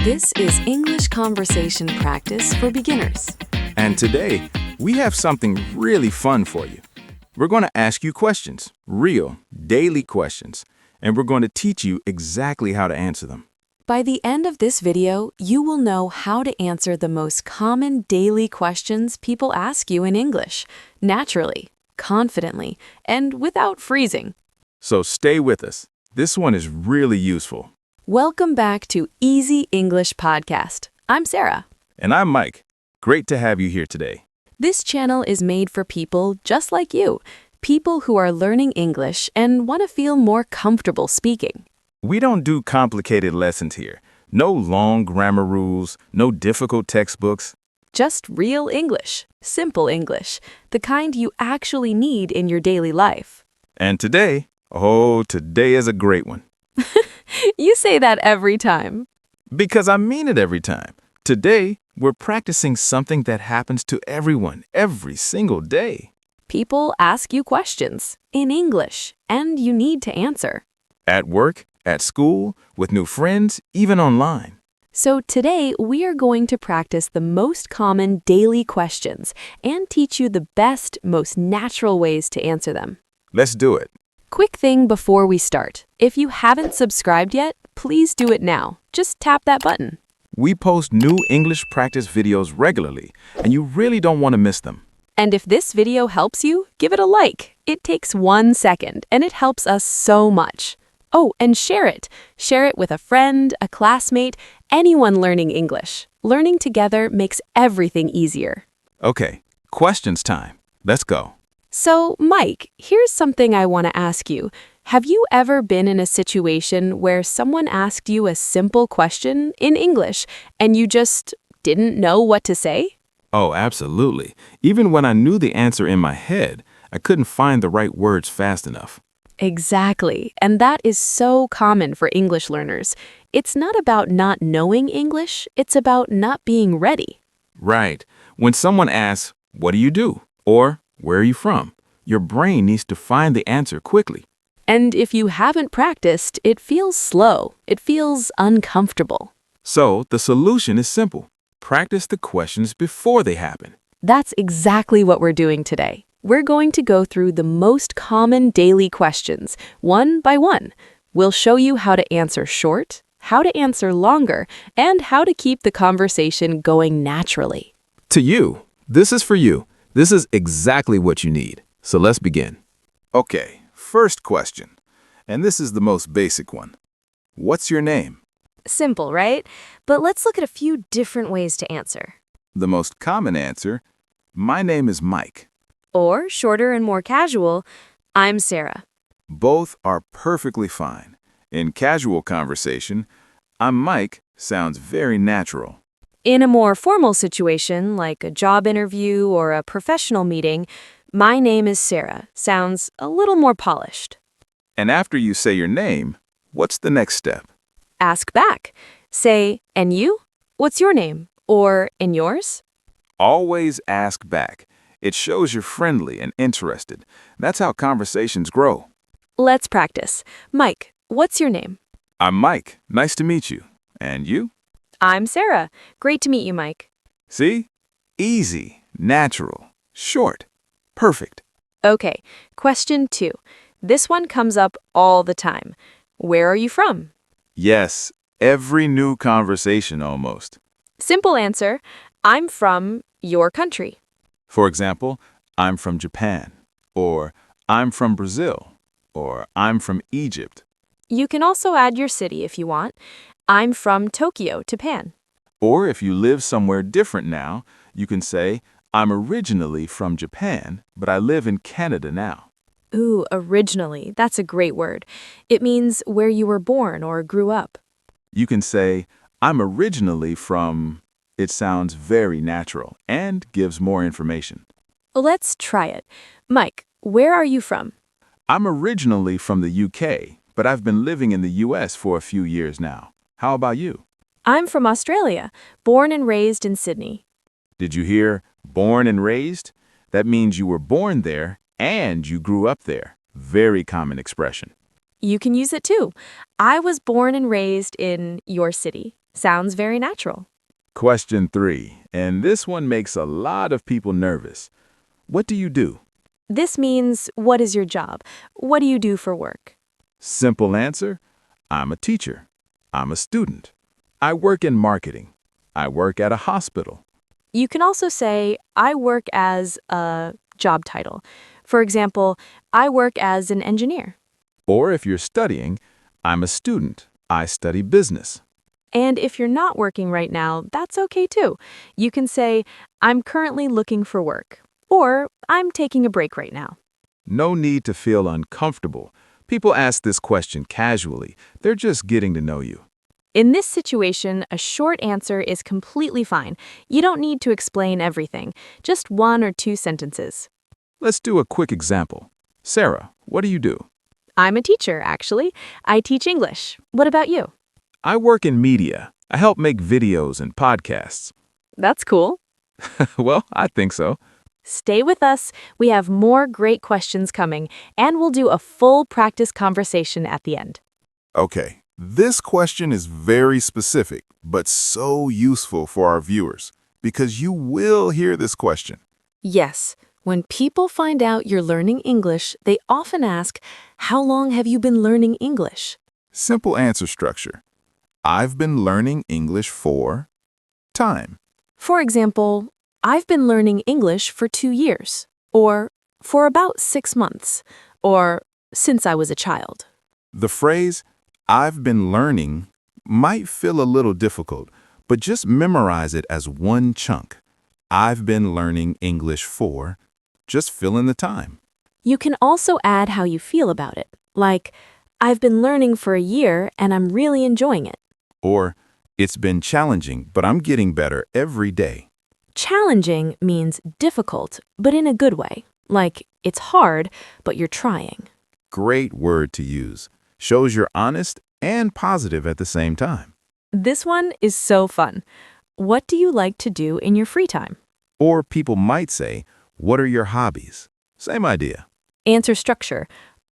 This is English conversation practice for beginners. And today, we have something really fun for you. We're going to ask you questions, real, daily questions, and we're going to teach you exactly how to answer them. By the end of this video, you will know how to answer the most common daily questions people ask you in English, naturally, confidently, and without freezing. So stay with us. This one is really useful. Welcome back to Easy English Podcast. I'm Sarah. And I'm Mike. Great to have you here today. This channel is made for people just like you, people who are learning English and want to feel more comfortable speaking. We don't do complicated lessons here. No long grammar rules, no difficult textbooks. Just real English, simple English, the kind you actually need in your daily life. And today is a great one. You say that every time. Because I mean it every time. Today, we're practicing something that happens to everyone every single day. People ask you questions in English, and you need to answer. At work, at school, with new friends, even online. So today, we are going to practice the most common daily questions and teach you the best, most natural ways to answer them. Let's do it. Quick thing before we start. If you haven't subscribed yet, please do it now. Just tap that button. We post new English practice videos regularly, and you really don't want to miss them. And if this video helps you, give it a like. It takes 1 second, and it helps us so much. Oh, and share it. Share it with a friend, a classmate, anyone learning English. Learning together makes everything easier. Okay, questions time. Let's go. So, Mike, here's something I want to ask you. Have you ever been in a situation where someone asked you a simple question in English and you just didn't know what to say? Oh, absolutely. Even when I knew the answer in my head, I couldn't find the right words fast enough. Exactly. And that is so common for English learners. It's not about not knowing English, it's about not being ready. Right. When someone asks, "What do you do?" or "Where are you from?" your brain needs to find the answer quickly. And if you haven't practiced, it feels slow. It feels uncomfortable. So the solution is simple. Practice the questions before they happen. That's exactly what we're doing today. We're going to go through the most common daily questions, one by one. We'll show you how to answer short, how to answer longer, and how to keep the conversation going naturally. To you, this is for you. This is exactly what you need. So let's begin. Okay, first question. And this is the most basic one. What's your name? Simple, right? But let's look at a few different ways to answer. The most common answer, my name is Mike. Or, shorter and more casual, I'm Sarah. Both are perfectly fine. In casual conversation, I'm Mike sounds very natural. In a more formal situation, like a job interview or a professional meeting, my name is Sarah sounds a little more polished. And after you say your name, what's the next step? Ask back. Say, and you? What's your name? Or, and yours? Always ask back. It shows you're friendly and interested. That's how conversations grow. Let's practice. Mike, what's your name? I'm Mike. Nice to meet you. And you? I'm Sarah. Great to meet you, Mike. See? Easy, natural, short, perfect. Okay, question 2. This one comes up all the time. Where are you from? Yes, every new conversation almost. Simple answer, I'm from your country. For example, I'm from Japan, or I'm from Brazil, or I'm from Egypt. You can also add your city if you want. I'm from Tokyo, Japan. Or if you live somewhere different now, you can say, I'm originally from Japan, but I live in Canada now. Ooh, originally. That's a great word. It means where you were born or grew up. You can say, I'm originally from... It sounds very natural and gives more information. Let's try it. Mike, where are you from? I'm originally from the UK, but I've been living in the US for a few years now. How about you? I'm from Australia, born and raised in Sydney. Did you hear born and raised? That means you were born there and you grew up there. Very common expression. You can use it too. I was born and raised in your city. Sounds very natural. Question 3, and this one makes a lot of people nervous. What do you do? This means, what is your job? What do you do for work? Simple answer, I'm a teacher. I'm a student. I work in marketing. I work at a hospital. You can also say, I work as a job title. For example, I work as an engineer. Or if you're studying, I'm a student. I study business. And if you're not working right now, that's okay too. You can say, I'm currently looking for work. Or, I'm taking a break right now. No need to feel uncomfortable. People ask this question casually. They're just getting to know you. In this situation, a short answer is completely fine. You don't need to explain everything, just 1 or 2 sentences. Let's do a quick example. Sarah, what do you do? I'm a teacher, actually. I teach English. What about you? I work in media. I help make videos and podcasts. That's cool. Well, I think so. Stay with us. We have more great questions coming, and we'll do a full practice conversation at the end. Okay, this question is very specific, but so useful for our viewers, because you will hear this question. Yes, when people find out you're learning English, they often ask, how long have you been learning English? Simple answer structure. I've been learning English for time. For example, I've been learning English for 2 years, or for about 6 months, or since I was a child. The phrase, I've been learning, might feel a little difficult, but just memorize it as one chunk. I've been learning English for, just fill in the time. You can also add how you feel about it, like, I've been learning for a year and I'm really enjoying it. Or, it's been challenging, but I'm getting better every day. Challenging means difficult, but in a good way, like, it's hard, but you're trying. Great word to use. Shows you're honest and positive at the same time. This one is so fun. What do you like to do in your free time? Or people might say, what are your hobbies? Same idea. Answer structure.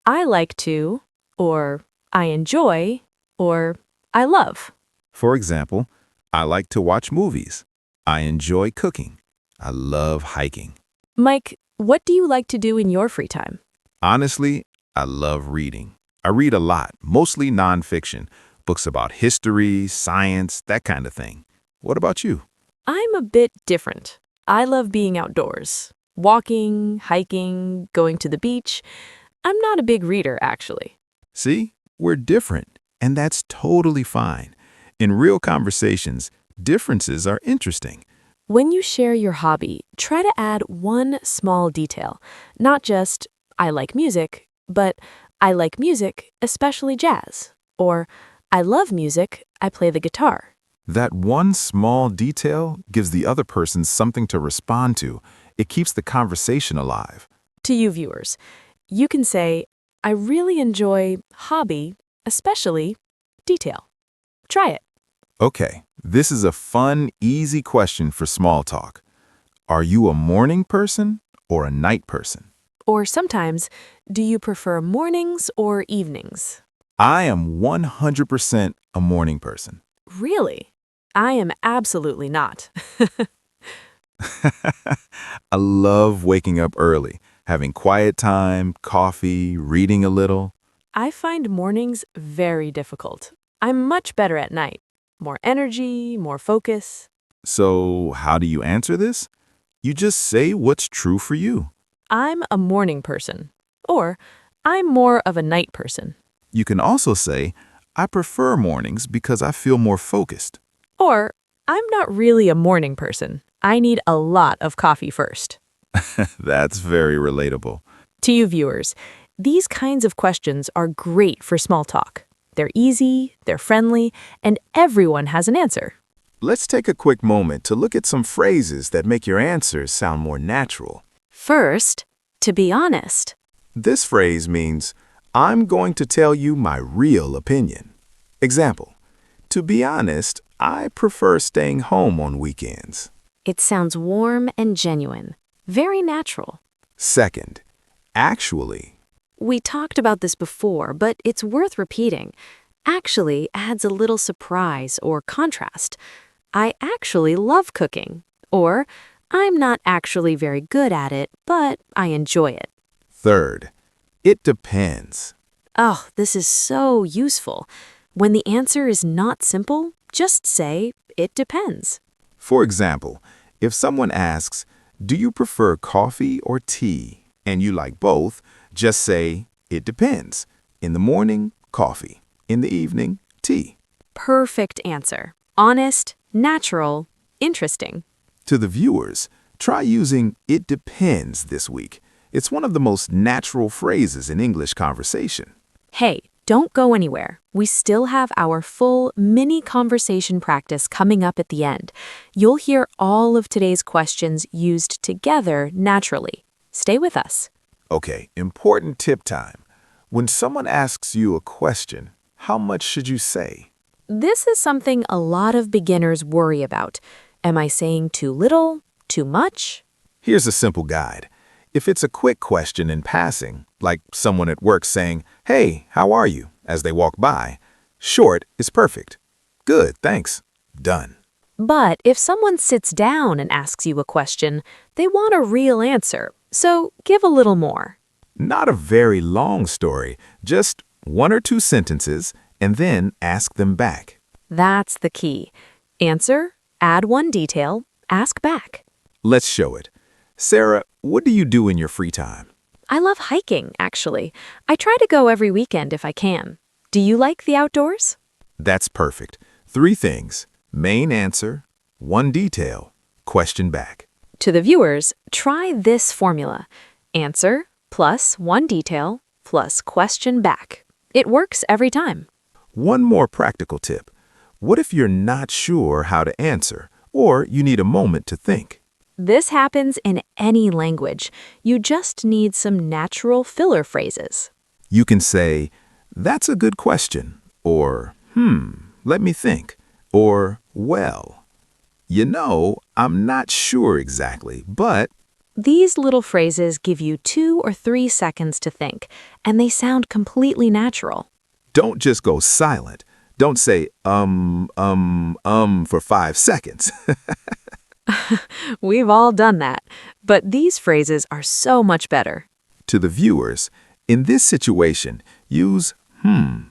I like to, or I enjoy, or I love. For example, I like to watch movies. I enjoy cooking. I love hiking. Mike, what do you like to do in your free time? Honestly, I love reading. I read a lot, mostly nonfiction, books about history, science, that kind of thing. What about you? I'm a bit different. I love being outdoors. Walking, hiking, going to the beach. I'm not a big reader, actually. See, we're different, and that's totally fine. In real conversations, differences are interesting. When you share your hobby, try to add one small detail. Not just, I like music, but I like music, especially jazz. Or, I love music, I play the guitar. That one small detail gives the other person something to respond to. It keeps the conversation alive. To you viewers, you can say, I really enjoy hobby, especially detail. Try it. Okay, this is a fun, easy question for small talk. Are you a morning person or a night person? Or sometimes, do you prefer mornings or evenings? I am 100% a morning person. Really? I am absolutely not. I love waking up early, having quiet time, coffee, reading a little. I find mornings very difficult. I'm much better at night. More energy, more focus. So, how do you answer this? You just say what's true for you. I'm a morning person. Or, I'm more of a night person. You can also say, I prefer mornings because I feel more focused. Or, I'm not really a morning person. I need a lot of coffee first. That's very relatable. To you viewers, these kinds of questions are great for small talk. They're easy, they're friendly, and everyone has an answer. Let's take a quick moment to look at some phrases that make your answers sound more natural. First, to be honest. This phrase means, I'm going to tell you my real opinion. Example, to be honest, I prefer staying home on weekends. It sounds warm and genuine, very natural. Second, actually. We talked about this before, but it's worth repeating. actually adds a little surprise or contrast. I actually love cooking. Or, I'm not actually very good at it, but I enjoy it. Third, it depends. Oh, this is so useful. When the answer is not simple, just say, it depends. For example, if someone asks, "Do you prefer coffee or tea?" and you like both, just say, "It depends. In the morning, coffee. In the evening, tea." Perfect answer. Honest, natural, interesting. To the viewers, try using "it depends" this week. It's one of the most natural phrases in English conversation. Hey, don't go anywhere. We still have our full mini conversation practice coming up at the end. You'll hear all of today's questions used together naturally. Stay with us. Okay, important tip time. When someone asks you a question, how much should you say? This is something a lot of beginners worry about. Am I saying too little? Too much? Here's a simple guide. If it's a quick question in passing, like someone at work saying, "Hey, how are you?" as they walk by, short is perfect. "Good, thanks." Done. But if someone sits down and asks you a question, they want a real answer, so give a little more. Not a very long story, just 1 or 2 sentences, and then ask them back. That's the key. Answer, add one detail, ask back. Let's show it. Sarah, what do you do in your free time? I love hiking, actually. I try to go every weekend if I can. Do you like the outdoors? That's perfect. 3 things. Main answer, 1 detail, question back. To the viewers, try this formula. Answer plus 1 detail plus question back. It works every time. One more practical tip. What if you're not sure how to answer, or you need a moment to think? This happens in any language. You just need some natural filler phrases. You can say, "That's a good question," or let me think," or "well, I'm not sure exactly, but..." These little phrases give you 2 or 3 seconds to think, and they sound completely natural. Don't just go silent. Don't say, for 5 seconds. We've all done that, but these phrases are so much better. To the viewers, in this situation, use,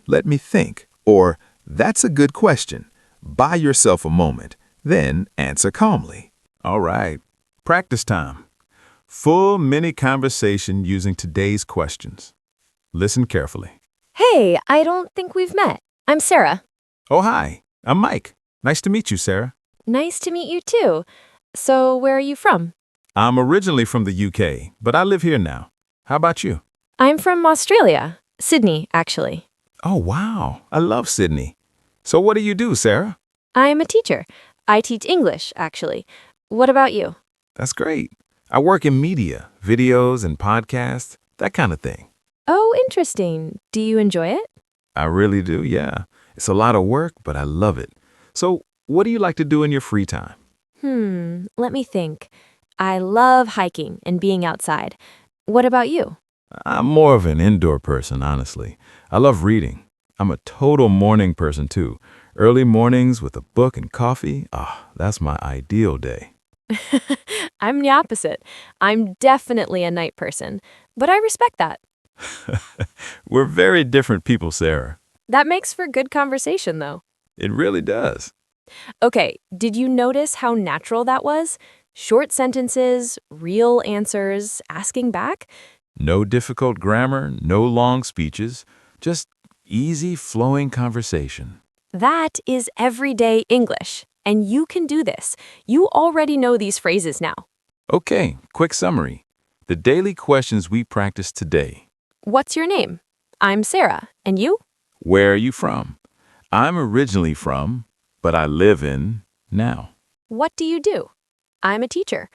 let me think, or "that's a good question." Buy yourself a moment, then answer calmly. All right, practice time. Full mini conversation using today's questions. Listen carefully. Hey, I don't think we've met. I'm Sarah. Oh, hi, I'm Mike. Nice to meet you, Sarah. Nice to meet you too. So, where are you from? I'm originally from the UK, but I live here now. How about you? I'm from Australia. Sydney, actually. Oh, wow. I love Sydney. So what do you do, Sarah? I'm a teacher. I teach English, actually. What about you? That's great. I work in media, videos and podcasts, that kind of thing. Oh, interesting. Do you enjoy it? I really do, yeah. It's a lot of work, but I love it. So, what do you like to do in your free time? Let me think. I love hiking and being outside. What about you? I'm more of an indoor person, honestly. I love reading. I'm a total morning person, too. Early mornings with a book and coffee, that's my ideal day. I'm the opposite. I'm definitely a night person, but I respect that. We're very different people, Sarah. That makes for good conversation, though. It really does. Okay, did you notice how natural that was? Short sentences, real answers, asking back? No difficult grammar, no long speeches, just easy flowing conversation. That is everyday English, and you can do this. You already know these phrases now. Okay, quick summary. The daily questions we practiced today. What's your name? I'm Sarah, and you? Where are you from? I'm originally from, but I live in now. What do you do? I'm a teacher.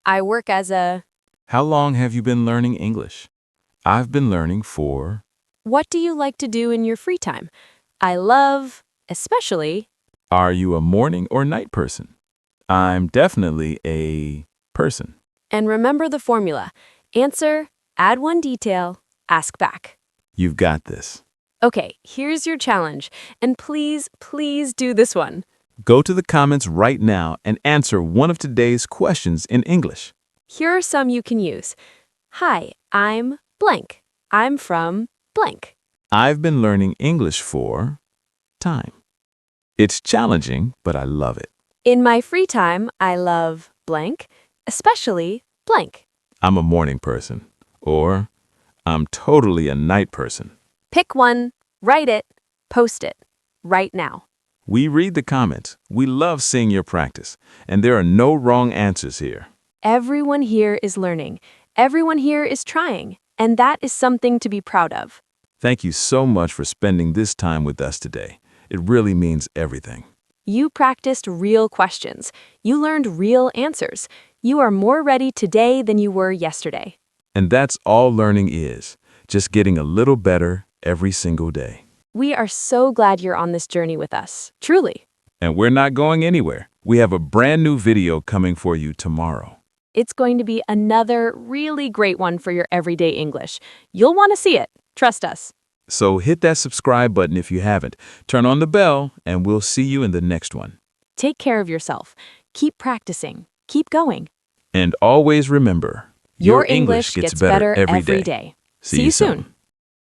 I work as a... How long have you been learning English? I've been learning for... What do you like to do in your free time? I love, especially... Are you a morning or night person? I'm definitely a person. And remember the formula. Answer, add one detail, ask back. You've got this. Okay, here's your challenge. And please, please do this one. Go to the comments right now and answer one of today's questions in English. Here are some you can use. Hi, I'm blank. I'm from blank. I've been learning English for time. It's challenging, but I love it. In my free time, I love blank, especially blank. I'm a morning person, or I'm totally a night person. Pick one, write it, post it, right now. We read the comments. We love seeing your practice, and there are no wrong answers here. Everyone here is learning. Everyone here is trying, and that is something to be proud of. Thank you so much for spending this time with us today. It really means everything. You practiced real questions. You learned real answers. You are more ready today than you were yesterday. And that's all learning is, just getting a little better every single day. We are so glad you're on this journey with us, truly. And we're not going anywhere. We have a brand new video coming for you tomorrow. It's going to be another really great one for your everyday English. You'll want to see it. Trust us. So hit that subscribe button if you haven't. Turn on the bell, and we'll see you in the next one. Take care of yourself. Keep practicing. Keep going. And always remember, Your English gets better every day. See you soon.